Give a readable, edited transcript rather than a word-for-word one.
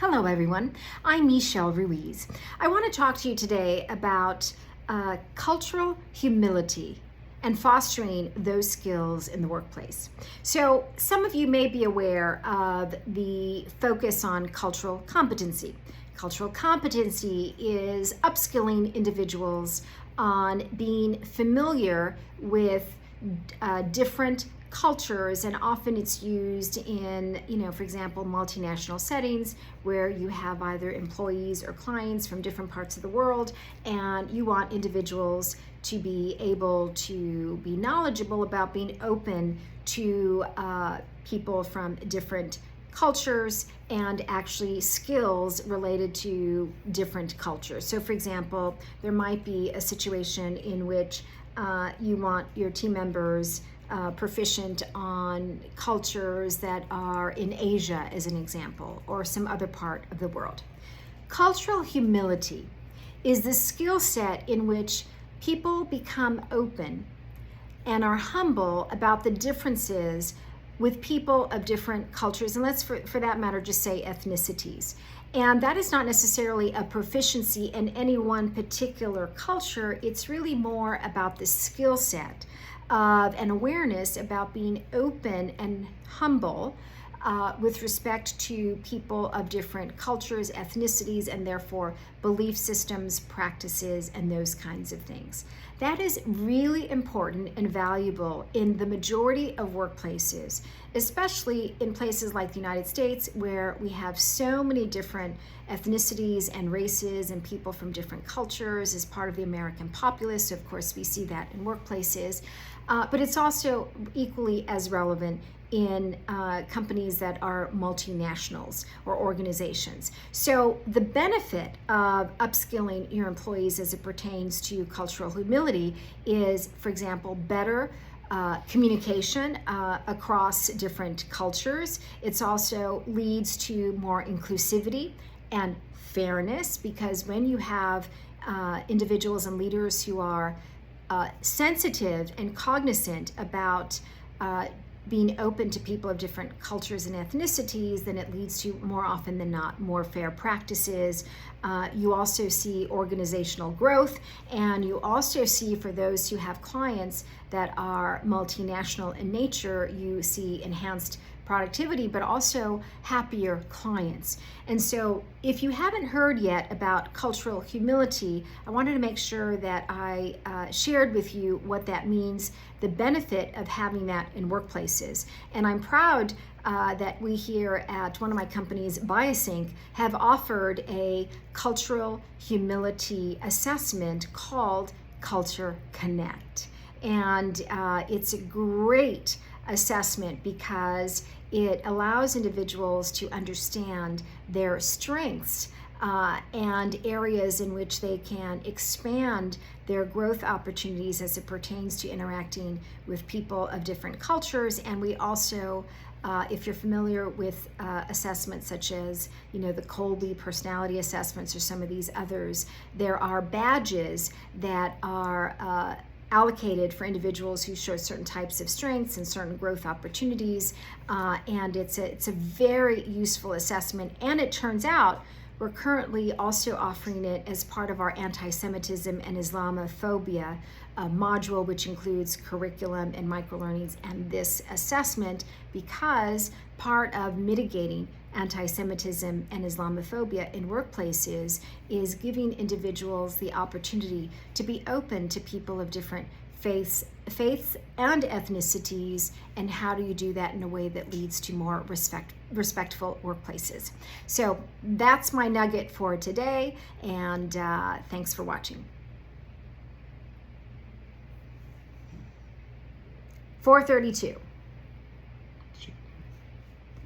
Hello everyone, I'm Michelle Ruiz. I want to talk to you today about cultural humility and fostering those skills in the workplace. So some of you may be aware of the focus on cultural competency. Cultural competency is upskilling individuals on being familiar with different cultures, and often it's used in, for example, multinational settings where you have either employees or clients from different parts of the world, and you want individuals to be able to be knowledgeable about being open to people from different cultures and actually skills related to different cultures. So for example, there might be a situation in which you want your team members proficient on cultures that are in Asia, as an example, or some other part of the world. Cultural humility is the skill set in which people become open and are humble about the differences with people of different cultures, and let's for that matter just say ethnicities. And that is not necessarily a proficiency in any one particular culture. It's really more about the skill set of an awareness about being open and humble with respect to people of different cultures, ethnicities, and therefore belief systems, practices, and those kinds of things. That is really important and valuable in the majority of workplaces, especially in places like the United States, where we have so many different ethnicities and races and people from different cultures as part of the American populace. So of course we see that in workplaces, but it's also equally as relevant in companies that are multinationals or organizations. So the benefit of upskilling your employees as it pertains to cultural humility is, for example, better communication across different cultures. It also leads to more inclusivity and fairness, because when you have individuals and leaders who are sensitive and cognizant about being open to people of different cultures and ethnicities, then it leads to, more often than not, more fair practices. You also see organizational growth, and you also see, for those who have clients that are multinational in nature, you see enhanced productivity, but also happier clients. And so if you haven't heard yet about cultural humility, I wanted to make sure that I shared with you what that means, the benefit of having that in workplaces. And I'm proud that we here at one of my companies, BiasSync, have offered a cultural humility assessment called Culture Connect. And it's a great assessment because it allows individuals to understand their strengths and areas in which they can expand their growth opportunities as it pertains to interacting with people of different cultures. And we also, if you're familiar with assessments such as, the Colby personality assessments or some of these others, there are badges that are allocated for individuals who show certain types of strengths and certain growth opportunities, and it's a very useful assessment. And it turns out we're currently also offering it as part of our anti-Semitism and Islamophobia module, which includes curriculum and microlearnings and this assessment, because part of mitigating anti-Semitism and Islamophobia in workplaces is giving individuals the opportunity to be open to people of different faiths and ethnicities, and how do you do that in a way that leads to more respectful workplaces. So that's my nugget for today, and thanks for watching. 4:32.